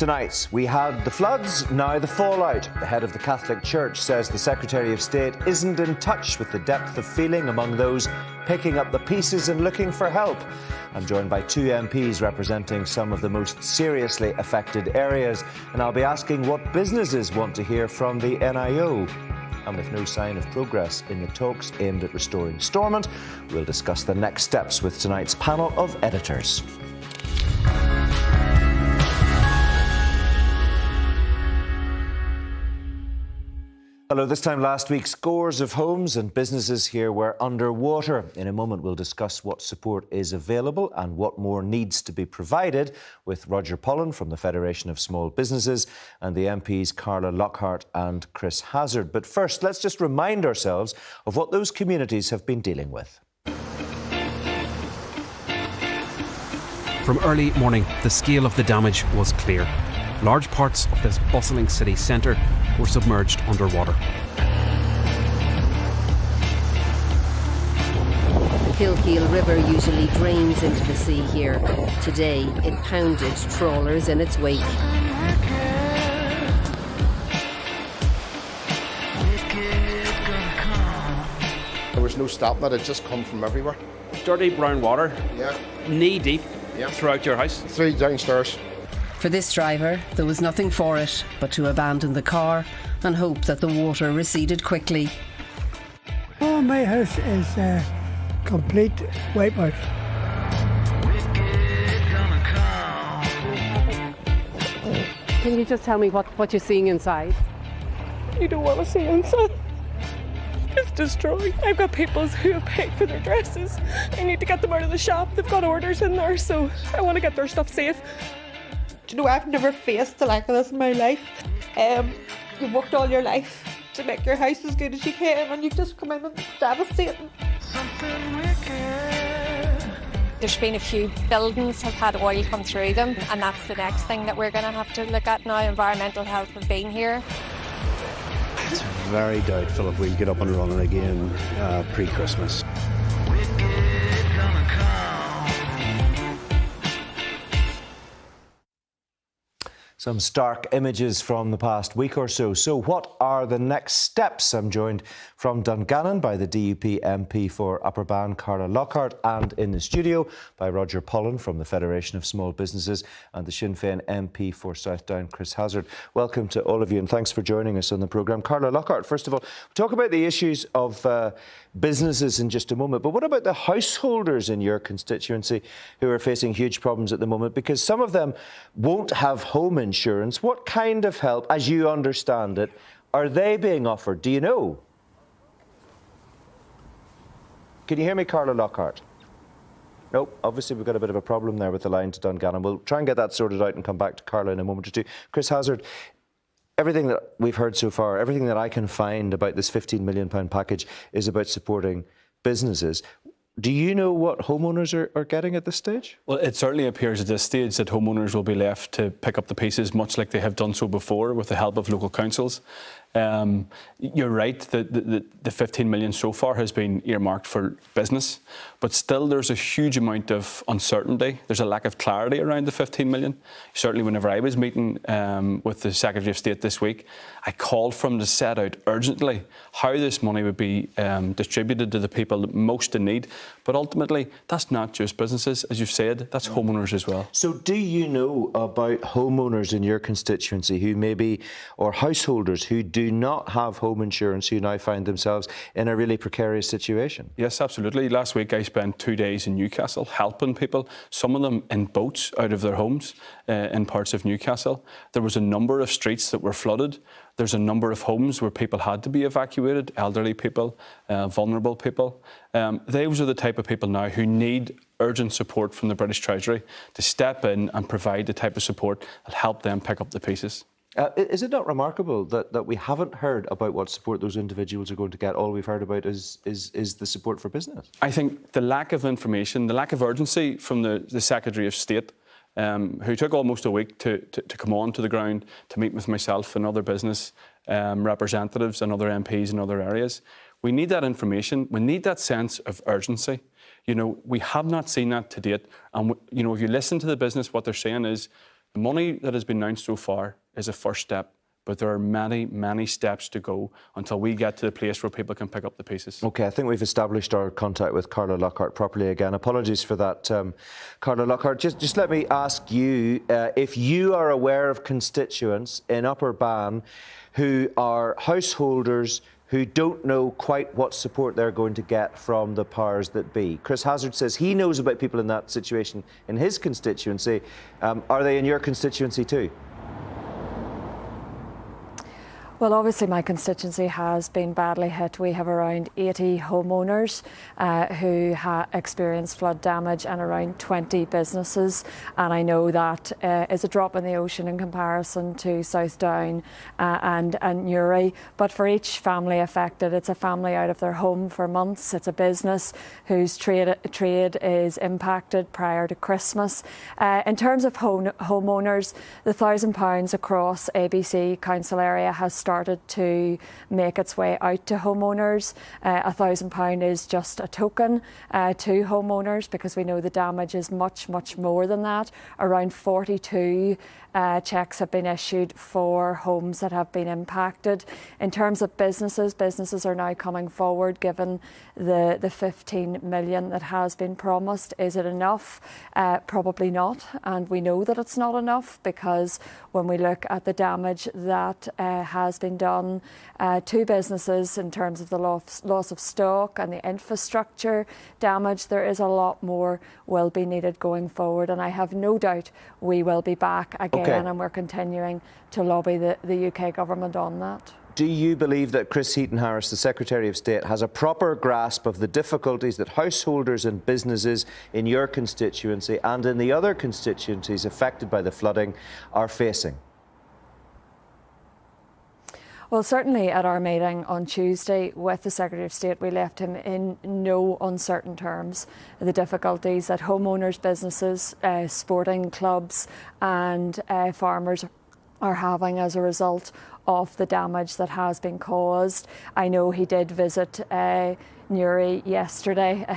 Tonight, we had the floods, now the fallout. The head of the Catholic Church says the Secretary of State isn't in touch with the depth of feeling among those picking up the pieces and looking for help. I'm joined by two MPs representing some of the most seriously affected areas, and I'll be asking what businesses want to hear from the NIO. And with no sign of progress in the talks aimed at restoring Stormont, we'll discuss the next steps with tonight's panel of editors. Hello, this time last week, scores of homes and businesses here were underwater. In a moment, we'll discuss what support is available and what more needs to be provided with Roger Pollen from the Federation of Small Businesses and the MPs Carla Lockhart and Chris Hazard. But first, let's just remind ourselves of what those communities have been dealing with. From early morning, the scale of the damage was clear. Large parts of this bustling city centre were submerged underwater. The Kilkeel River usually drains into the sea here. Today, it pounded trawlers in its wake. There was no stopping it, it just come from everywhere. Dirty brown water, knee deep throughout your house. 3 downstairs. For this driver, there was nothing for it but to abandon the car and hope that the water receded quickly. Oh, my house is complete wipeout. Can you just tell me what you're seeing inside? You don't want to see inside. It's destroyed. I've got people who have paid for their dresses. I need to get them out of the shop. They've got orders in there, so I want to get their stuff safe. You know, I've never faced the like of this in my life. You've worked all your life to make your house as good as you can, and you just come in and it's devastating. There's been a few buildings have had oil come through them, and that's the next thing that we're going to have to look at now. Environmental health have been here. It's very doubtful if we'll get up and running again pre-Christmas. Some stark images from the past week or so. So what are the next steps? I'm joined from Dungannon by the DUP MP for Upper Bann, Carla Lockhart, and in the studio by Roger Pollen from the Federation of Small Businesses and the Sinn Féin MP for Southdown, Chris Hazard. Welcome to all of you and thanks for joining us on the programme. Carla Lockhart, first of all, we'll talk about the issues of businesses in just a moment, but what about the householders in your constituency who are facing huge problems at the moment? Because some of them won't have home insurance. What kind of help, as you understand it, are they being offered? Do you know? Can you hear me, Carla Lockhart? No, obviously we've got a bit of a problem there with the line to Dungannon. We'll try and get that sorted out and come back to Carla in a moment or two. Chris Hazard, everything that we've heard so far, everything that I can find about this £15 million package is about supporting businesses. Do you know what homeowners are getting at this stage? Well, it certainly appears at this stage that homeowners will be left to pick up the pieces, much like they have done so before with the help of local councils. You're right, the 15 million so far has been earmarked for business, but still there's a huge amount of uncertainty. There's a lack of clarity around the 15 million. Certainly whenever I was meeting with the Secretary of State this week, I called for him to set out urgently how this money would be distributed to the people most in need. But ultimately, that's not just businesses, as you've said, that's homeowners as well. So do you know about homeowners in your constituency who maybe, or householders who do not have home insurance, who now find themselves in a really precarious situation? Yes, absolutely. Last week I spent 2 days in Newcastle helping people, some of them in boats out of their homes in parts of Newcastle. There was a number of streets that were flooded. There's a number of homes where people had to be evacuated, elderly people, vulnerable people. Those are the type of people now who need urgent support from the British Treasury to step in and provide the type of support that help them pick up the pieces. Is it not remarkable that we haven't heard about what support those individuals are going to get? All we've heard about is the support for business. I think the lack of information, the lack of urgency from the Secretary of State, who took almost a week to come on to the ground to meet with myself and other business representatives and other MPs in other areas. We need that information. We need that sense of urgency. You know, we have not seen that to date. And, you know, if you listen to the business, what they're saying is The money that has been announced so far is a first step, but there are many, many steps to go until we get to the place where people can pick up the pieces. OK, I think we've established our contact with Carla Lockhart properly again. Apologies for that, Carla Lockhart. Just let me ask you if you are aware of constituents in Upper Bann who are householders who don't know quite what support they're going to get from the powers that be. Chris Hazard says he knows about people in that situation in his constituency. Are they in your constituency too? Well, obviously my constituency has been badly hit. We have around 80 homeowners who experienced flood damage and around 20 businesses. And I know that is a drop in the ocean in comparison to South Down and Newry. But for each family affected, it's a family out of their home for months. It's a business whose trade is impacted prior to Christmas. In terms of homeowners, the £1,000 across ABC council area has started to make its way out to homeowners. £1,000 is just a token to homeowners because we know the damage is much, much more than that. Around 42 cheques have been issued for homes that have been impacted. In terms of businesses are now coming forward given the 15 million that has been promised. Is it enough? Probably not, and we know that it's not enough because when we look at the damage that has been done to businesses in terms of the loss of stock and the infrastructure damage, there is a lot more will be needed going forward, and I have no doubt we will be back again. And we're continuing to lobby the UK government on that. Do you believe that Chris Heaton-Harris, the Secretary of State, has a proper grasp of the difficulties that householders and businesses in your constituency and in the other constituencies affected by the flooding are facing? Well, certainly at our meeting on Tuesday with the Secretary of State, we left him in no uncertain terms the difficulties that homeowners, businesses, sporting clubs and farmers are having as a result of the damage that has been caused. I know he did visit Newry yesterday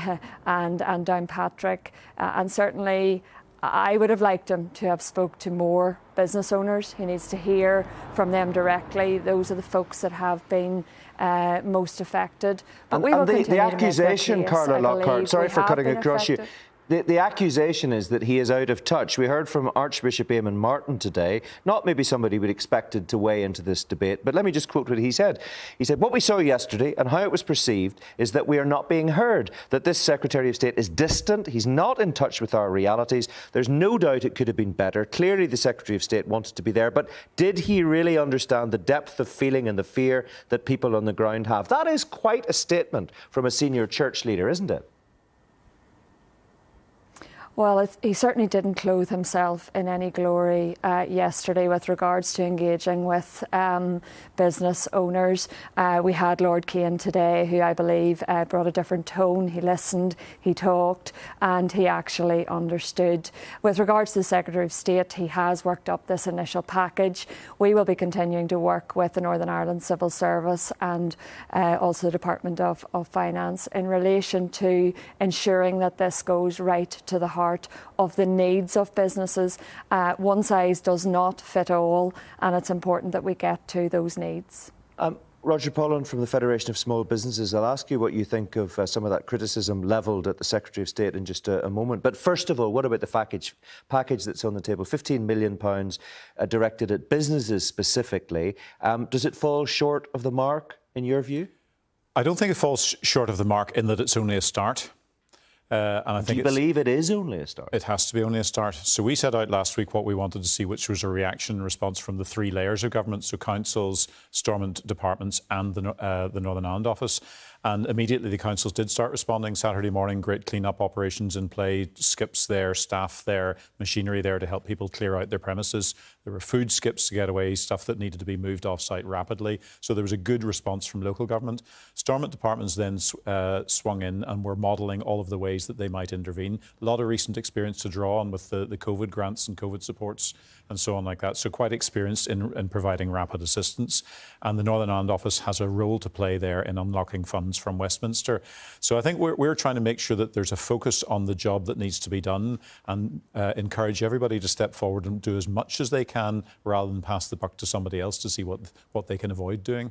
and Downpatrick, and certainly I would have liked him to have spoke to more business owners. He needs to hear from them directly. Those are the folks that have been most affected. But we will continue the accusation, to make Carla Lockhart, sorry for cutting across you. The accusation is that he is out of touch. We heard from Archbishop Eamon Martin today, not maybe somebody we'd expected to weigh into this debate, but let me just quote what he said. He said, what we saw yesterday and how it was perceived is that we are not being heard, that this Secretary of State is distant, he's not in touch with our realities. There's no doubt it could have been better. Clearly the Secretary of State wanted to be there, but did he really understand the depth of feeling and the fear that people on the ground have? That is quite a statement from a senior church leader, isn't it? Well, he certainly didn't clothe himself in any glory yesterday with regards to engaging with business owners. We had Lord Keane today, who I believe brought a different tone. He listened, he talked, and he actually understood. With regards to the Secretary of State, he has worked up this initial package. We will be continuing to work with the Northern Ireland Civil Service and also the Department of Finance in relation to ensuring that this goes right to the heart of the needs of businesses. One size does not fit all, and it's important that we get to those needs. Roger Pollan from the Federation of Small Businesses, I'll ask you what you think of some of that criticism levelled at the Secretary of State in just a moment. But first of all, what about the package that's on the table? £15 million directed at businesses specifically. Does it fall short of the mark, in your view? I don't think it falls short of the mark in that it's only a start. And I think do you believe it is only a start? It has to be only a start. So we set out last week what we wanted to see, which was a reaction and response from the three layers of government, so councils, stormont departments and the Northern Ireland Office. And immediately the councils did start responding. Saturday morning, great clean-up operations in play, skips there, staff there, machinery there to help people clear out their premises. There were food skips to get away, stuff that needed to be moved off-site rapidly. So there was a good response from local government. Stormont departments then swung in and were modelling all of the ways that they might intervene. A lot of recent experience to draw on with the COVID grants and COVID supports and so on like that. So quite experienced in providing rapid assistance. And the Northern Ireland Office has a role to play there in unlocking funds departments from Westminster. So I think we're trying to make sure that there's a focus on the job that needs to be done and encourage everybody to step forward and do as much as they can rather than pass the buck to somebody else to see what they can avoid doing.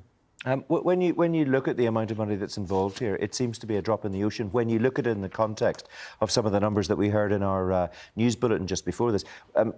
When you look at the amount of money that's involved here, it seems to be a drop in the ocean. When you look at it in the context of some of the numbers that we heard in our news bulletin just before this,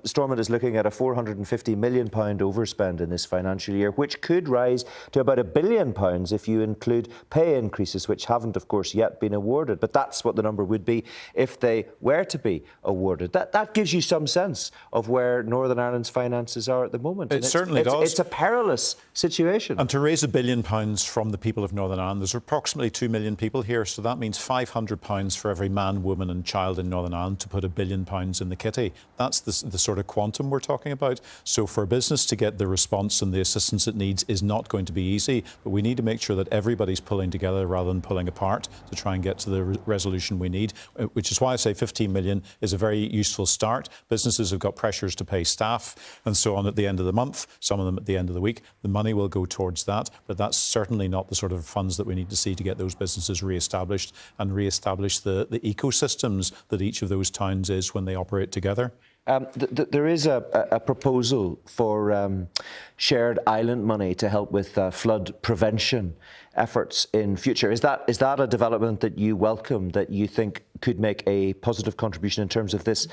Stormont is looking at a £450 million overspend in this financial year, which could rise to about £1 billion if you include pay increases, which haven't, of course, yet been awarded. But that's what the number would be if they were to be awarded. That gives you some sense of where Northern Ireland's finances are at the moment. It certainly does. It's a perilous situation. And to raise £1 billion from the people of Northern Ireland, there's approximately 2 million people here, so that means £500 for every man, woman and child in Northern Ireland to put £1 billion in the kitty. That's the sort of quantum we're talking about. So for business to get the response and the assistance it needs is not going to be easy, but we need to make sure that everybody's pulling together rather than pulling apart to try and get to the resolution we need, which is why I say 15 million is a very useful start. Businesses have got pressures to pay staff and so on at the end of the month, some of them at the end of the week. The money will go towards that, but that's certainly not the sort of funds that we need to see to get those businesses re-established and re-establish the ecosystems that each of those towns is when they operate together. There is a proposal for shared island money to help with flood prevention efforts in future. Is that a development that you welcome, that you think could make a positive contribution in terms of this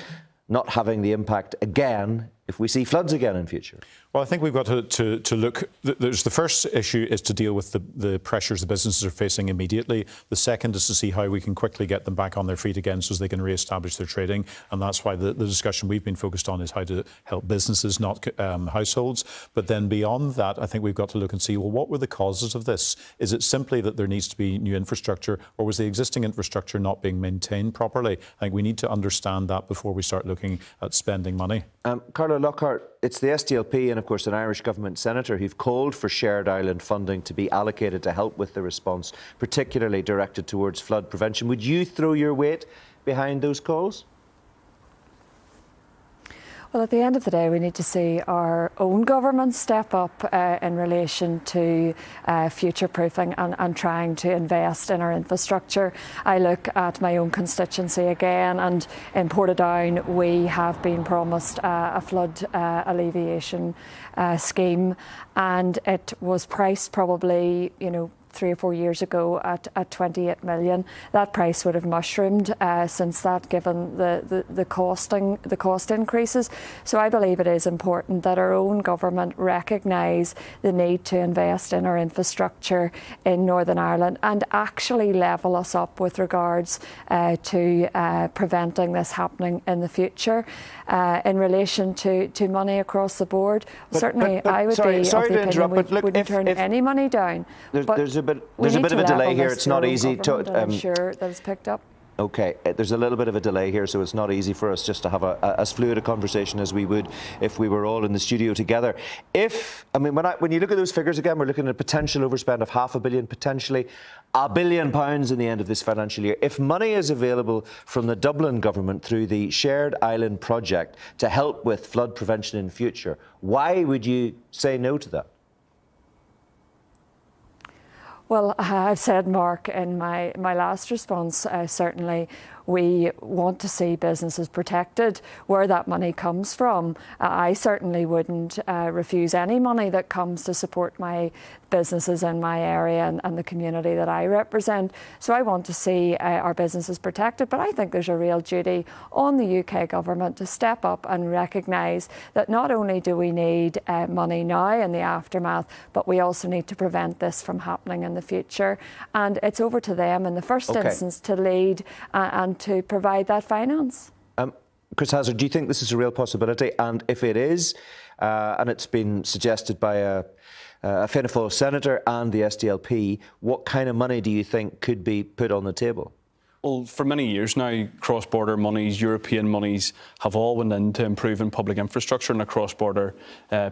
not having the impact again if we see floods again in future? Well, I think we've got to look. There's the first issue is to deal with the pressures the businesses are facing immediately. The second is to see how we can quickly get them back on their feet again so they can re-establish their trading. And that's why the discussion we've been focused on is how to help businesses, not households. But then beyond that, I think we've got to look and see, well, what were the causes of this? Is it simply that there needs to be new infrastructure, or was the existing infrastructure not being maintained properly? I think we need to understand that before we start looking at spending money. Carla Lockhart, it's the SDLP and, of course, an Irish government senator who've called for shared island funding to be allocated to help with the response, particularly directed towards flood prevention. Would you throw your weight behind those calls? Well, at the end of the day, we need to see our own government step up in relation to future-proofing and trying to invest in our infrastructure. I look at my own constituency again, and in Portadown we have been promised a flood alleviation scheme, and it was priced probably, 3 or 4 years ago at 28 million. That price would have mushroomed since that, given the cost increases. So I believe it is important that our own government recognise the need to invest in our infrastructure in Northern Ireland and actually level us up with regards to preventing this happening in the future. In relation to money across the board, certainly I would be of the opinion we wouldn't turn any money down. There's a bit of a delay here. It's not easy to. I'm sure that it's picked up. OK, there's a little bit of a delay here, so it's not easy for us just to have as fluid a conversation as we would if we were all in the studio together. When you look at those figures again, we're looking at a potential overspend of £500 million, potentially £1 billion in the end of this financial year. If money is available from the Dublin government through the Shared Island project to help with flood prevention in future, why would you say no to that? Well, I've said, Mark, in my last response, certainly we want to see businesses protected. Where that money comes from, I certainly wouldn't refuse any money that comes to support my businesses in my area and the community that I represent. So I want to see our businesses protected, but I think there's a real duty on the UK government to step up and recognise that not only do we need money now in the aftermath, but we also need to prevent this from happening in the future. And it's over to them in the first instance to lead and to provide that finance. Chris Hazard, do you think this is a real possibility? And if it is, and it's been suggested by a Fianna Fáil senator and the SDLP, what kind of money do you think could be put on the table? Well, for many years now, cross-border monies, European monies have all went into improving public infrastructure on a cross-border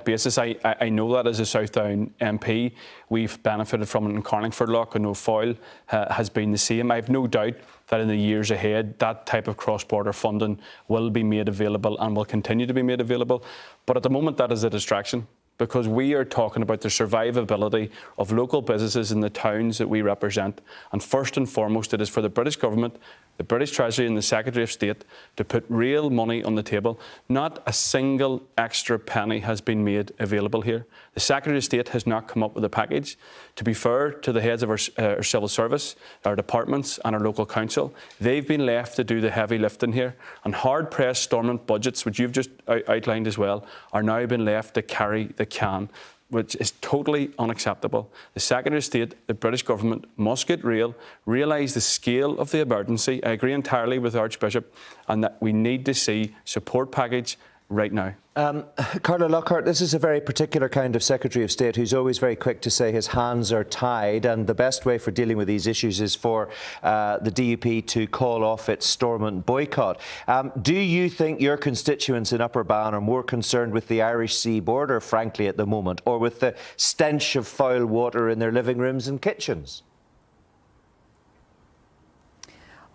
basis. I know that as a Southdown MP, we've benefited from it in Carlingford Lough, and O'Foyle has been the same. I have no doubt that in the years ahead, that type of cross-border funding will be made available and will continue to be made available. But at the moment, that is a distraction. because we are talking about the survivability of local businesses in the towns that we represent. And first and foremost, it is for the British government, the British Treasury and the Secretary of State to put real money on the table. Not a single extra penny has been made available here. The Secretary of State has not come up with a package. To be fair to the heads of our civil service, our departments and our local council, they've been left to do the heavy lifting here. And hard-pressed Stormont budgets, which you've just outlined as well, are now being left to carry the can, which is totally unacceptable. The Secretary of State, the British government, must get real, realise the scale of the emergency. I agree entirely with the Archbishop, and that we need to see support package right now. Carla Lockhart, this is a very particular kind of Secretary of State who's always very quick to say his hands are tied, and the best way for dealing with these issues is for the DUP to call off its Stormont boycott. Do you think your constituents in Upper Bann are more concerned with the Irish Sea border, frankly, at the moment, or with the stench of foul water in their living rooms and kitchens?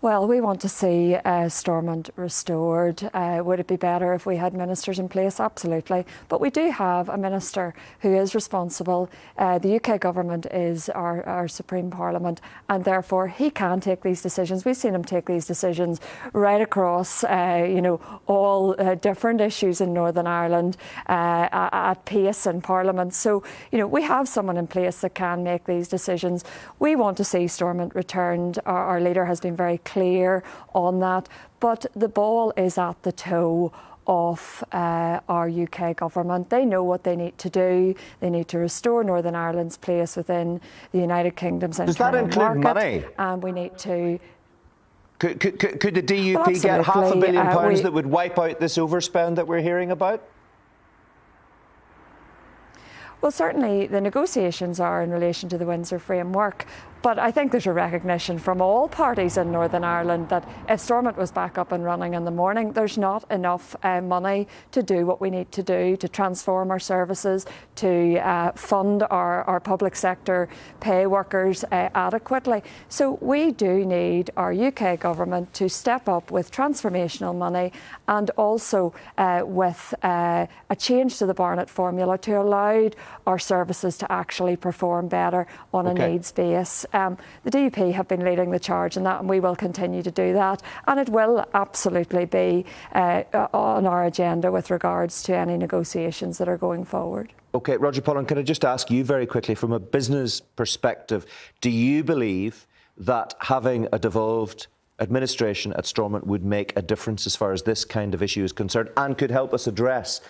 Well, we want to see Stormont restored. Would it be better if we had ministers in place? Absolutely. But we do have a minister who is responsible. The UK government is our Supreme Parliament, and therefore he can take these decisions. We've seen him take these decisions right across, all different issues in Northern Ireland at pace in Parliament. So, we have someone in place that can make these decisions. We want to see Stormont returned. Our leader has been very clear on that, but the ball is at the toe of our UK government. They know what they need to do. They need to restore Northern Ireland's place within the United Kingdom's internal market. Does that include money? And we need to... Could the DUP get £500 million that would wipe out this overspend that we're hearing about? Well, certainly the negotiations are in relation to the Windsor framework, but I think there's a recognition from all parties in Northern Ireland that if Stormont was back up and running in the morning, there's not enough money to do what we need to do, to transform our services, to fund our public sector pay workers adequately. So we do need our UK government to step up with transformational money, and also with a change to the Barnett formula to allow our services to actually perform better on a needs base. The DUP have been leading the charge in that, and we will continue to do that. And it will absolutely be on our agenda with regards to any negotiations that are going forward. OK, Roger Pullen, can I just ask you very quickly, from a business perspective, do you believe that having a devolved administration at Stormont would make a difference as far as this kind of issue is concerned, and could help us address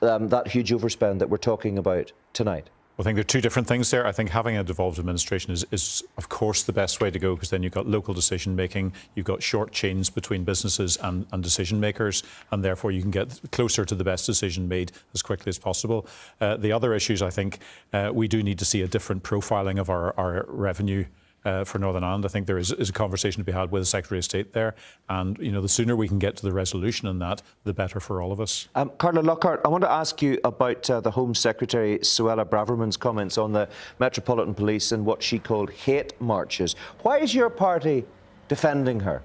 that huge overspend that we're talking about tonight? I think there are two different things there. I think having a devolved administration is of course, the best way to go, because then you've got local decision making, you've got short chains between businesses and decision makers, and therefore you can get closer to the best decision made as quickly as possible. The other issues, I think, we do need to see a different profiling of our revenue for Northern Ireland. I think there is a conversation to be had with the Secretary of State there, and the sooner we can get to the resolution on that, the better for all of us. Carla Lockhart, I want to ask you about the Home Secretary Suella Braverman's comments on the Metropolitan Police and what she called hate marches. Why is your party defending her?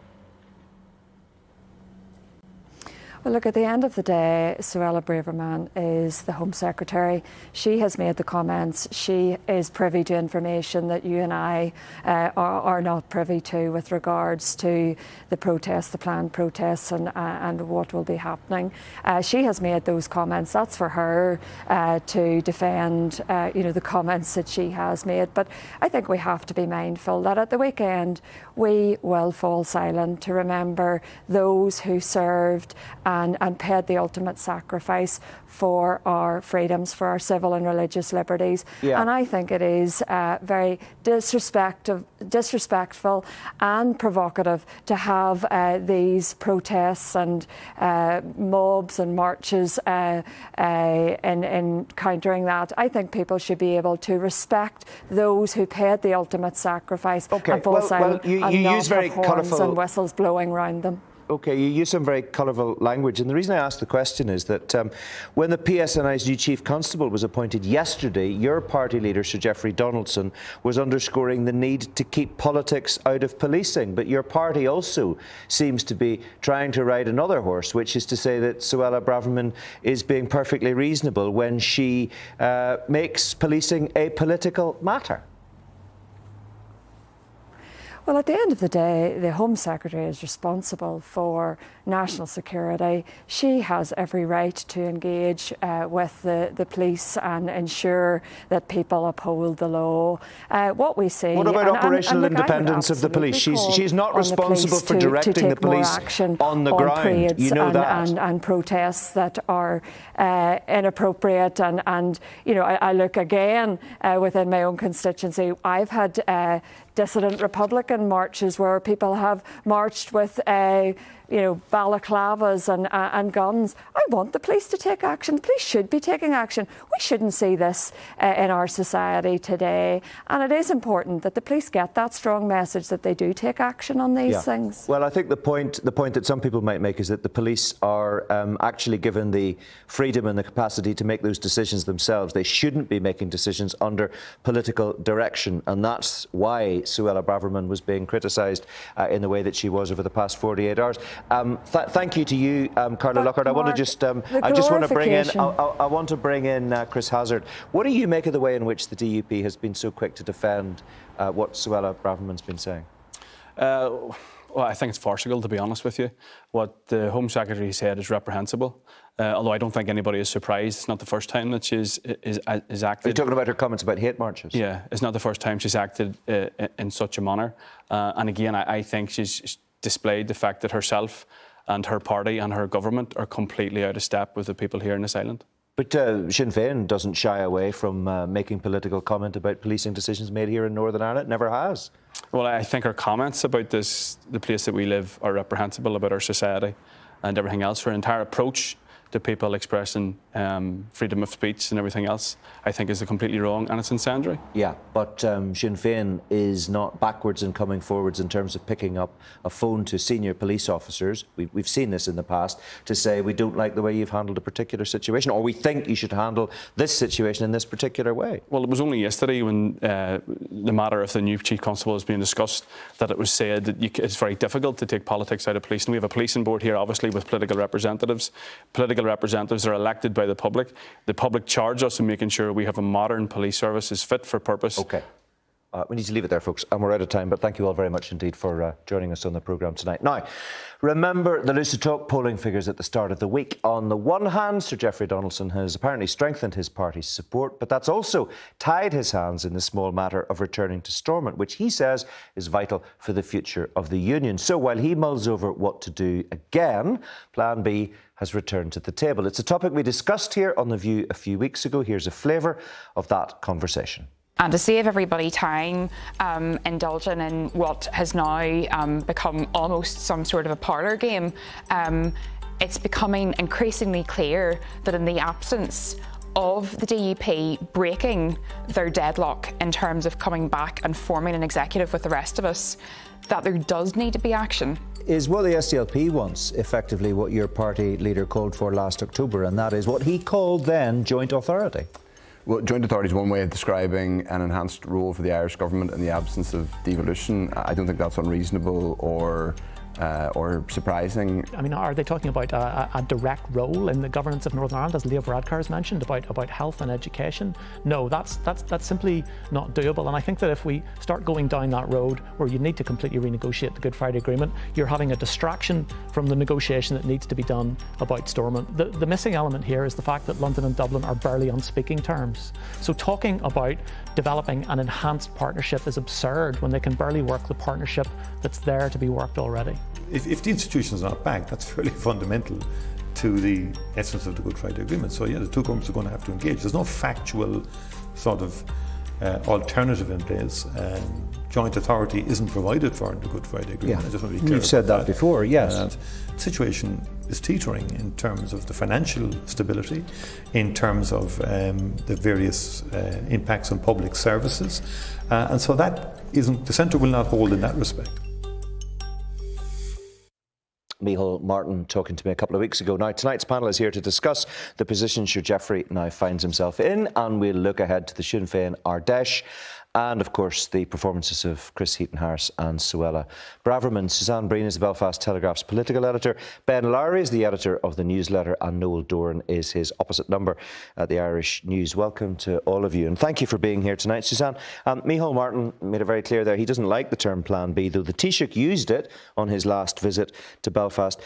Well, look, at the end of the day, Suella Braverman is the Home Secretary. She has made the comments. She is privy to information that you and I are not privy to with regards to the protests, the planned protests, and what will be happening. She has made those comments. That's for her to defend, the comments that she has made. But I think we have to be mindful that at the weekend we will fall silent to remember those who served and paid the ultimate sacrifice for our freedoms, for our civil and religious liberties. Yeah. And I think it is very disrespectful and provocative to have these protests and mobs and marches in countering that. I think people should be able to respect those who paid the ultimate sacrifice and fall silent and not have horns and whistles blowing around them. OK, you use some very colourful language, and the reason I ask the question is that when the PSNI's new Chief Constable was appointed yesterday, your party leader, Sir Geoffrey Donaldson, was underscoring the need to keep politics out of policing. But your party also seems to be trying to ride another horse, which is to say that Suella Braverman is being perfectly reasonable when she makes policing a political matter. Well, at the end of the day, the Home Secretary is responsible for national security. She has every right to engage with the police and ensure that people uphold the law. What we see... What about operational independence of the police? She's not responsible for directing the police on the ground. You know that. And protests that are inappropriate. And you know, I look again within my own constituency. I've had dissident Republican marches where people have marched with balaclavas and guns. I want the police to take action. The police should be taking action. We shouldn't see this in our society today. And it is important that the police get that strong message that they do take action on these things. Well, I think the point that some people might make is that the police are actually given the freedom and the capacity to make those decisions themselves. They shouldn't be making decisions under political direction. And that's why Suella Braverman was being criticised in the way that she was over the past 48 hours. Thank you to you, Carla Lockhart. I want to just bring in Chris Hazard. What do you make of the way in which the DUP has been so quick to defend what Suella Braverman's been saying? Well, I think it's farcical, to be honest with you. What the Home Secretary said is reprehensible. Although I don't think anybody is surprised. It's not the first time that she's acted. Are you talking about her comments about hate marches? Yeah, it's not the first time she's acted in such a manner. And again, I think she's displayed the fact that herself and her party and her government are completely out of step with the people here in this island. But Sinn Féin doesn't shy away from making political comment about policing decisions made here in Northern Ireland. It never has. Well, I think her comments about the place that we live, are reprehensible, about our society and everything else. Her entire approach to people expressing freedom of speech and everything else, I think is completely wrong, and it's incendiary. Yeah, but Sinn Féin is not backwards in coming forwards in terms of picking up a phone to senior police officers. We've seen this in the past, to say we don't like the way you've handled a particular situation, or we think you should handle this situation in this particular way. Well, it was only yesterday when the matter of the new Chief Constable was being discussed that it was said that it's very difficult to take politics out of police. And we have a policing board here, obviously, with political representatives. Political representatives are elected by the public. The public charge us in making sure we have a modern police service is fit for purpose. OK. We need to leave it there, folks, and we're out of time, but thank you all very much indeed for joining us on the programme tonight. Now, remember the Lucid Talk polling figures at the start of the week. On the one hand, Sir Geoffrey Donaldson has apparently strengthened his party's support, but that's also tied his hands in the small matter of returning to Stormont, which he says is vital for the future of the union. So while he mulls over what to do again, Plan B has returned to the table. It's a topic we discussed here on The View a few weeks ago. Here's a flavour of that conversation. And to save everybody time indulging in what has now become almost some sort of a parlour game, it's becoming increasingly clear that in the absence of the DUP breaking their deadlock in terms of coming back and forming an executive with the rest of us, that there does need to be action. Is what the SDLP wants effectively what your party leader called for last October, and that is what he called then joint authority? Well, joint authority is one way of describing an enhanced role for the Irish government in the absence of devolution. I don't think that's unreasonable or surprising. I mean, are they talking about a direct role in the governance of Northern Ireland, as Leo Varadkar has mentioned, about health and education? No, that's simply not doable. And I think that if we start going down that road where you need to completely renegotiate the Good Friday Agreement, you're having a distraction from the negotiation that needs to be done about Stormont. The missing element here is the fact that London and Dublin are barely on speaking terms. So talking about developing an enhanced partnership is absurd when they can barely work the partnership that's there to be worked already. If the institution is not back, that's fairly fundamental to the essence of the Good Friday Agreement. So yeah, the two governments are going to have to engage. There's no factual sort of alternative in place. Joint authority isn't provided for in the Good Friday Agreement. Yeah. I just want to be clear. You've said that before, yes. The situation is teetering in terms of the financial stability, in terms of the various impacts on public services, and so that isn't, the centre will not hold in that respect. Micheál Martin talking to me a couple of weeks ago. Now, tonight's panel is here to discuss the position Sir Geoffrey now finds himself in, and we'll look ahead to the Sinn Féin Ardèche and, of course, the performances of Chris Heaton-Harris and Suella Braverman. Suzanne Breen is the Belfast Telegraph's political editor. Ben Lowry is the editor of the newsletter, and Noel Doran is his opposite number at the Irish News. Welcome to all of you, and thank you for being here tonight. Suzanne, Micheál Martin made it very clear there he doesn't like the term Plan B, though the Taoiseach used it on his last visit to Belfast.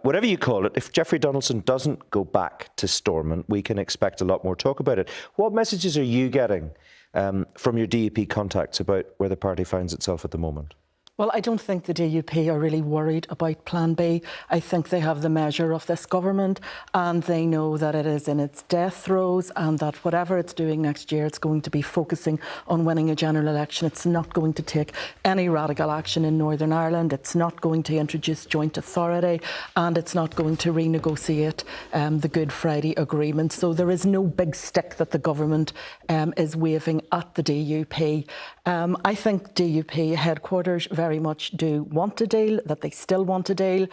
Whatever you call it, if Geoffrey Donaldson doesn't go back to Stormont, we can expect a lot more talk about it. What messages are you getting from your DUP contacts about where the party finds itself at the moment? Well, I don't think the DUP are really worried about Plan B. I think they have the measure of this government and they know that it is in its death throes and that whatever it's doing next year, it's going to be focusing on winning a general election. It's not going to take any radical action in Northern Ireland. It's not going to introduce joint authority and it's not going to renegotiate the Good Friday Agreement. So there is no big stick that the government is waving at the DUP. I think DUP headquarters very much do want a deal, that they still want a deal.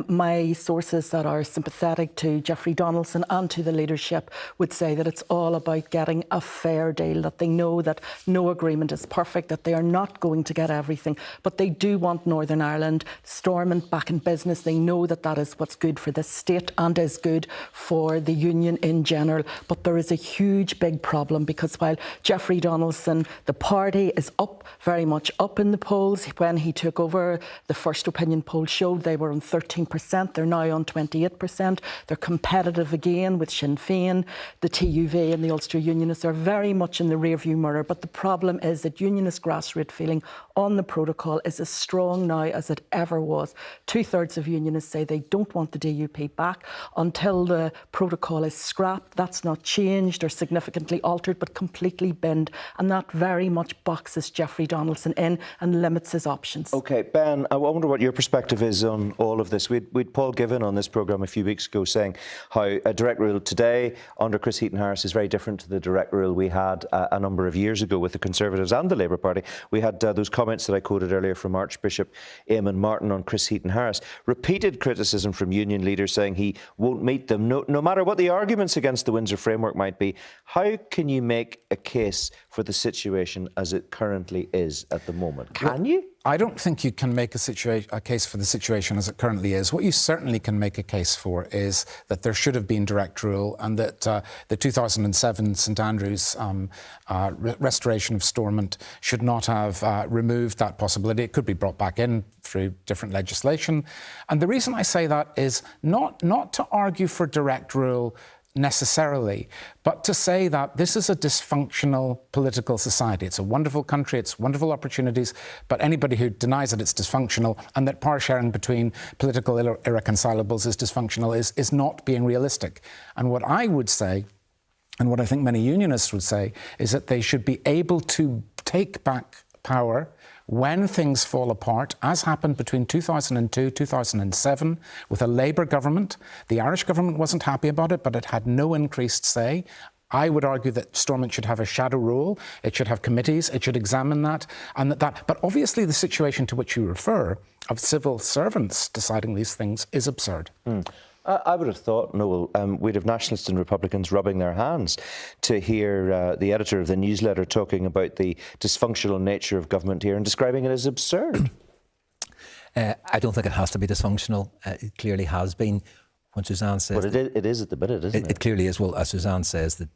My sources that are sympathetic to Geoffrey Donaldson and to the leadership would say that it's all about getting a fair deal, that they know that no agreement is perfect, that they are not going to get everything, but they do want Northern Ireland, Stormont back in business. They know that that is what's good for the state and is good for the union in general. But there is a huge, big problem because while Geoffrey Donaldson, the party is up, very much up in the polls. When he took over, the first opinion poll showed they were on 13%. They're now on 28%. They're competitive again with Sinn Féin. The TUV and the Ulster Unionists are very much in the rearview mirror. But the problem is that unionist grassroots feeling on the protocol is as strong now as it ever was. 2/3 of unionists say they don't want the DUP back until the protocol is scrapped. That's not changed or significantly altered, but completely binned. And that very much boxes Geoffrey Donaldson in and limits his options. OK, Ben, I wonder what your perspective is on all of this. We'd Paul Given on this programme a few weeks ago saying how a direct rule today under Chris Heaton-Harris is very different to the direct rule we had a number of years ago with the Conservatives and the Labour Party. We had those comments that I quoted earlier from Archbishop Eamon Martin on Chris Heaton-Harris. Repeated criticism from union leaders saying he won't meet them, no matter what the arguments against the Windsor framework might be. How can you make a case for the situation as it currently is at the moment? Can you? I don't think you can make a case for the situation as it currently is. What you certainly can make a case for is that there should have been direct rule and that the 2007 St Andrews restoration of Stormont should not have removed that possibility. It could be brought back in through different legislation. And the reason I say that is not to argue for direct rule necessarily, but to say that this is a dysfunctional political society. It's a wonderful country, it's wonderful opportunities, but anybody who denies that it's dysfunctional and that power sharing between political irreconcilables is dysfunctional is not being realistic. And what I would say, and what I think many unionists would say, is that they should be able to take back power when things fall apart, as happened between 2002 2007 with a Labour government. The Irish government wasn't happy about it, but it had no increased say. I would argue that Stormont should have a shadow rule. It should have committees. It should examine that. But obviously the situation to which you refer of civil servants deciding these things is absurd. I would have thought, Noel, we'd have nationalists and Republicans rubbing their hands to hear the editor of the newsletter talking about the dysfunctional nature of government here and describing it as absurd. I don't think it has to be dysfunctional. It clearly has been. When Suzanne says... But it is at the minute, isn't it? It clearly is. Well, as Suzanne says, that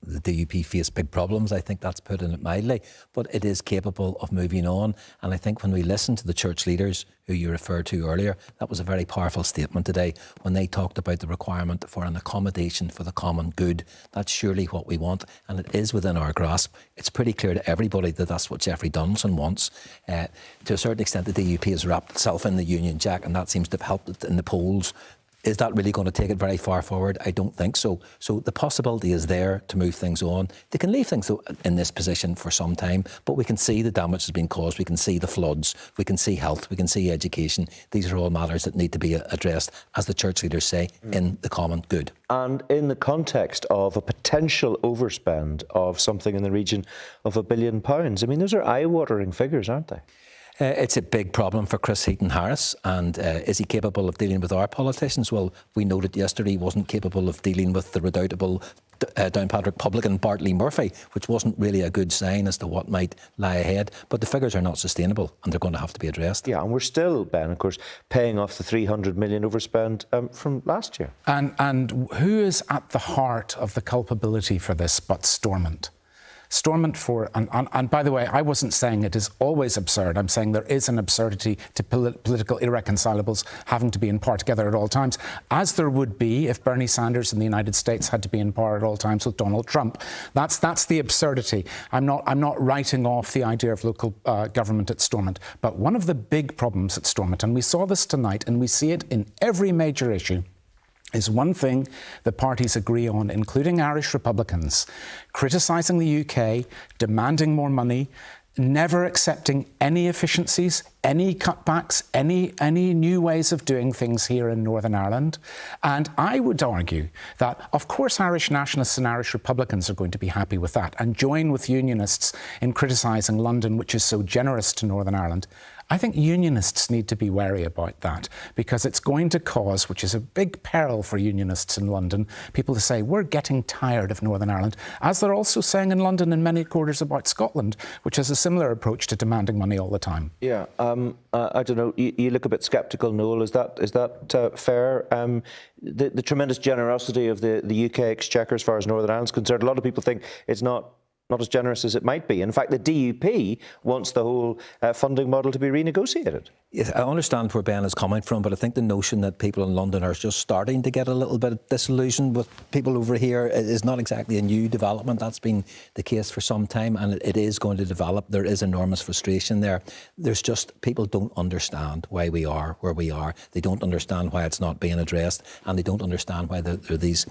the DUP face big problems. I think that's putting it mildly. But it is capable of moving on. And I think when we listen to the church leaders who you referred to earlier, that was a very powerful statement today when they talked about the requirement for an accommodation for the common good. That's surely what we want. And it is within our grasp. It's pretty clear to everybody that that's what Geoffrey Donaldson wants. To a certain extent, the DUP has wrapped itself in the Union Jack, and that seems to have helped it in the polls. Is that really going to take it very far forward? I don't think so. So the possibility is there to move things on. They can leave things in this position for some time, but we can see the damage that's been caused. We can see the floods. We can see health. We can see education. These are all matters that need to be addressed, as the church leaders say, in the common good. And in the context of a potential overspend of something in the region of £1 billion, I mean, those are eye-watering figures, aren't they? It's a big problem for Chris Heaton-Harris, and is he capable of dealing with our politicians? Well, we noted yesterday he wasn't capable of dealing with the redoubtable Downpatrick publican Bartley Murphy, which wasn't really a good sign as to what might lie ahead. But the figures are not sustainable, and they're going to have to be addressed. Yeah, and we're still, Ben, of course, paying off the 300 million overspend from last year. And who is at the heart of the culpability for this but Stormont? Stormont and by the way, I wasn't saying it is always absurd. I'm saying there is an absurdity to political irreconcilables having to be in power together at all times, as there would be if Bernie Sanders in the United States had to be in power at all times with Donald Trump. That's the absurdity. I'm not writing off the idea of local government at Stormont, but one of the big problems at Stormont, and we saw this tonight, and we see it in every major issue, is one thing the parties agree on, including Irish Republicans, criticising the UK, demanding more money, never accepting any efficiencies, any cutbacks, any new ways of doing things here in Northern Ireland. And I would argue that, of course, Irish nationalists and Irish Republicans are going to be happy with that and join with unionists in criticising London, which is so generous to Northern Ireland. I think unionists need to be wary about that, because it's going to cause, which is a big peril for unionists in London, people to say, we're getting tired of Northern Ireland, as they're also saying in London in many quarters about Scotland, which has a similar approach to demanding money all the time. Yeah, I don't know, you look a bit sceptical, Noel, is that fair? The tremendous generosity of the UK Exchequer as far as Northern Ireland's concerned, a lot of people think it's not as generous as it might be. In fact, the DUP wants the whole funding model to be renegotiated. Yes, I understand where Ben is coming from, but I think the notion that people in London are just starting to get a little bit disillusioned with people over here is not exactly a new development. That's been the case for some time, and it is going to develop. There is enormous frustration there. There's just, people don't understand why we are where we are. They don't understand why it's not being addressed, and they don't understand why there are these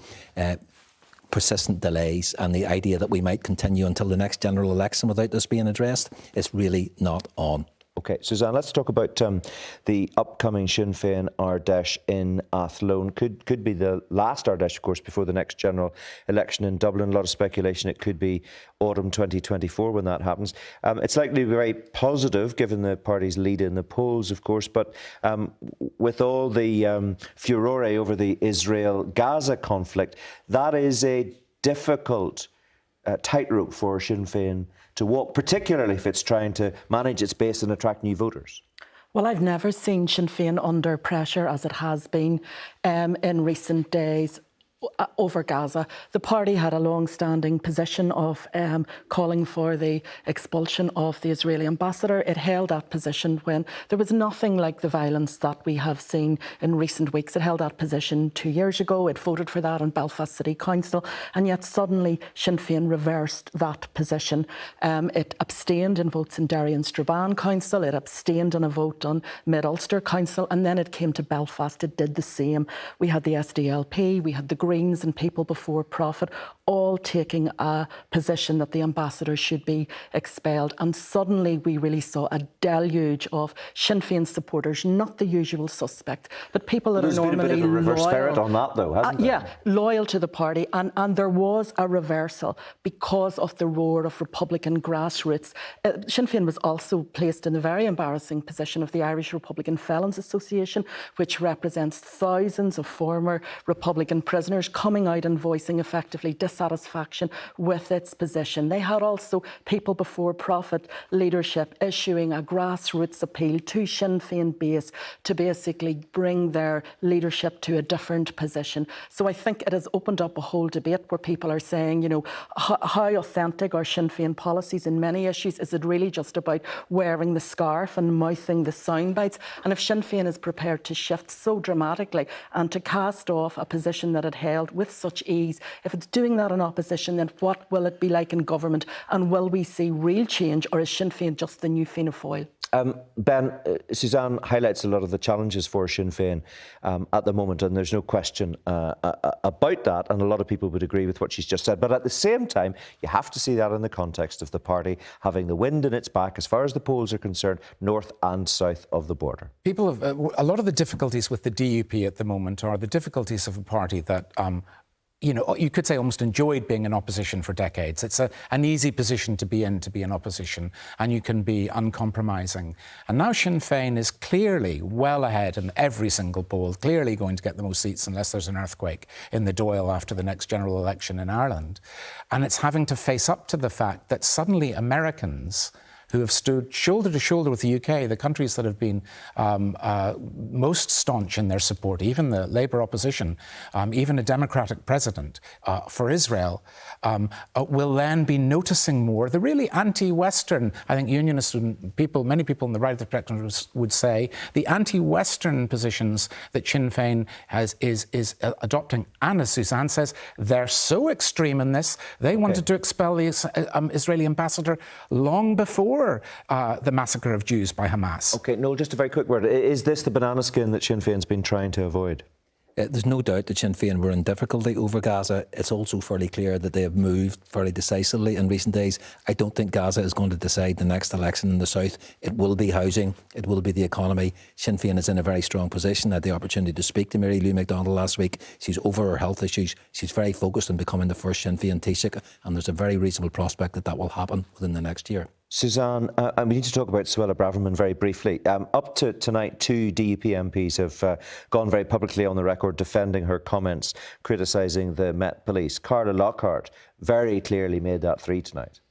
persistent delays, and the idea that we might continue until the next general election without this being addressed is really not on. OK, Suzanne, let's talk about the upcoming Sinn Féin Ardèche in Athlone. Could be the last Ardèche, of course, before the next general election in Dublin. A lot of speculation it could be autumn 2024 when that happens. It's likely to be very positive, given the party's lead in the polls, of course, but with all the furore over the Israel-Gaza conflict, that is a difficult tightrope for Sinn Féin to walk, particularly if it's trying to manage its base and attract new voters. Well, I've never seen Sinn Féin under pressure as it has been in recent days over Gaza. The party had a long-standing position of calling for the expulsion of the Israeli ambassador. It held that position when there was nothing like the violence that we have seen in recent weeks. It held that position 2 years ago. It voted for that in Belfast City Council, and yet suddenly Sinn Féin reversed that position. It abstained in votes in Derry and Strabane Council. It abstained in a vote on Mid-Ulster Council, and then it came to Belfast. It did the same. We had the SDLP, we had the Greens and People Before Profit all taking a position that the ambassador should be expelled. And suddenly we really saw a deluge of Sinn Féin supporters, not the usual suspect, but people that are normally There's been a bit of a reverse loyal. ferret on that, though, hasn't there? Yeah, loyal to the party. And there was a reversal because of the roar of Republican grassroots. Sinn Féin was also placed in the very embarrassing position of the Irish Republican Felons Association, which represents thousands of former Republican prisoners coming out and voicing effectively dissatisfaction with its position. They had also People Before Profit leadership issuing a grassroots appeal to Sinn Féin base to basically bring their leadership to a different position. So I think it has opened up a whole debate where people are saying, you know, how authentic are Sinn Féin policies in many issues? Is it really just about wearing the scarf and mouthing the sound bites? And if Sinn Féin is prepared to shift so dramatically and to cast off a position that it held with such ease, if it's doing that in opposition, then what will it be like in government? And will we see real change, or is Sinn Féin just the new Fianna Fáil? Ben, Suzanne highlights a lot of the challenges for Sinn Féin at the moment, and there's no question about that, and a lot of people would agree with what she's just said. But at the same time, you have to see that in the context of the party having the wind in its back, as far as the polls are concerned, north and south of the border. People have a lot of the difficulties with the DUP at the moment are the difficulties of a party that you know, you could say almost enjoyed being in opposition for decades. It's an easy position to be in opposition, and you can be uncompromising. And now Sinn Féin is clearly well ahead in every single poll, clearly going to get the most seats unless there's an earthquake in the Dáil after the next general election in Ireland. And it's having to face up to the fact that suddenly Americans who have stood shoulder to shoulder with the UK, the countries that have been most staunch in their support, even the Labour opposition, even a Democratic president for Israel, will then be noticing more the really anti-Western, I think unionists, people, many people in the right of the spectrum would say, the anti-Western positions that Sinn Féin is adopting. And as Suzanne says, they're so extreme in this, they wanted to expel the Israeli ambassador long before the massacre of Jews by Hamas. OK, Noel, just a very quick word. Is this the banana skin that Sinn Féin's been trying to avoid? There's no doubt that Sinn Féin were in difficulty over Gaza. It's also fairly clear that they have moved fairly decisively in recent days. I don't think Gaza is going to decide the next election in the south. It will be housing, it will be the economy. Sinn Féin is in a very strong position. I had the opportunity to speak to Mary Lou McDonald last week. She's over her health issues. She's very focused on becoming the first Sinn Féin Taoiseach, and there's a very reasonable prospect that that will happen within the next year. Suzanne, we need to talk about Suella Braverman very briefly. Up to tonight, 2 DUP MPs have gone very publicly on the record defending her comments, criticising the Met Police. Carla Lockhart very clearly made that 3 tonight.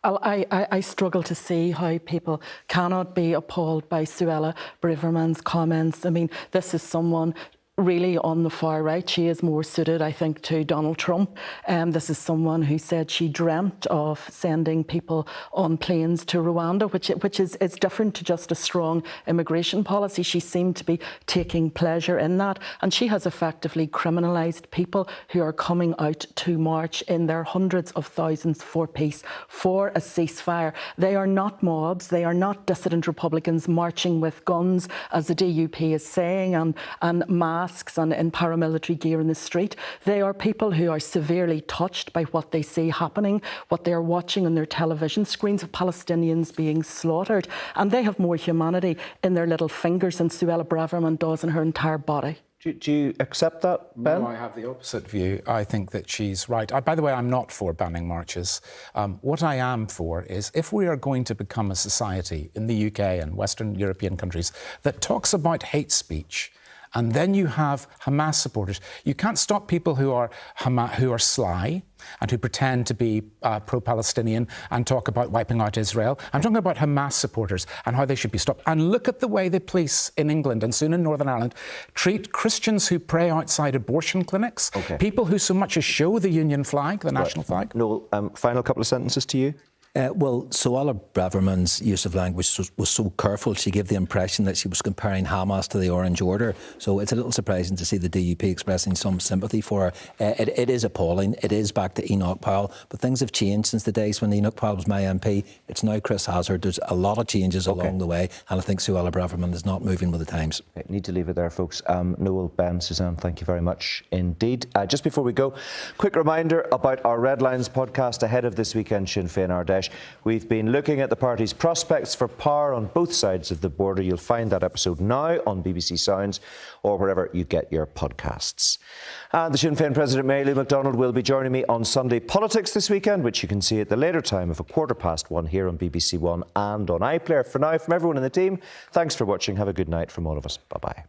I struggle to see how people cannot be appalled by Suella Braverman's comments. I mean, this is someone really on the far right. She is more suited, I think, to Donald Trump. This is someone who said she dreamt of sending people on planes to Rwanda, which is different to just a strong immigration policy. She seemed to be taking pleasure in that, and she has effectively criminalised people who are coming out to march in their hundreds of thousands for peace, for a ceasefire. They are not mobs. They are not dissident Republicans marching with guns, as the DUP is saying, and masks and in paramilitary gear in the street. They are people who are severely touched by what they see happening, what they are watching on their television screens of Palestinians being slaughtered. And they have more humanity in their little fingers than Suella Braverman does in her entire body. Do you accept that, Ben? No, I have the opposite view. I think that she's right. By the way, I'm not for banning marches. What I am for is, if we are going to become a society in the UK and Western European countries that talks about hate speech, and then you have Hamas supporters, you can't stop people who are sly and who pretend to be pro-Palestinian and talk about wiping out Israel. I'm talking about Hamas supporters and how they should be stopped. And look at the way the police in England and soon in Northern Ireland treat Christians who pray outside abortion clinics, people who so much as show the Union flag, the national flag. Noel, final couple of sentences to you. Well, Suella Braverman's use of language was so careful. She gave the impression that she was comparing Hamas to the Orange Order. So it's a little surprising to see the DUP expressing some sympathy for her. It is appalling. It is back to Enoch Powell. But things have changed since the days when Enoch Powell was my MP. It's now Chris Hazard. There's a lot of changes along the way. And I think Suella Braverman is not moving with the times. Need to leave it there, folks. Noel, Ben, Suzanne, thank you very much indeed. Just before we go, quick reminder about our Red Lines podcast ahead of this weekend Sinn Féin Ardèche. We've been looking at the party's prospects for power on both sides of the border. You'll find that episode now on BBC Sounds or wherever you get your podcasts. And the Sinn Féin President Mary Lou McDonald will be joining me on Sunday Politics this weekend, which you can see at the later time of 1:15 here on BBC One and on iPlayer. For now, from everyone in the team, thanks for watching. Have a good night from all of us. Bye-bye.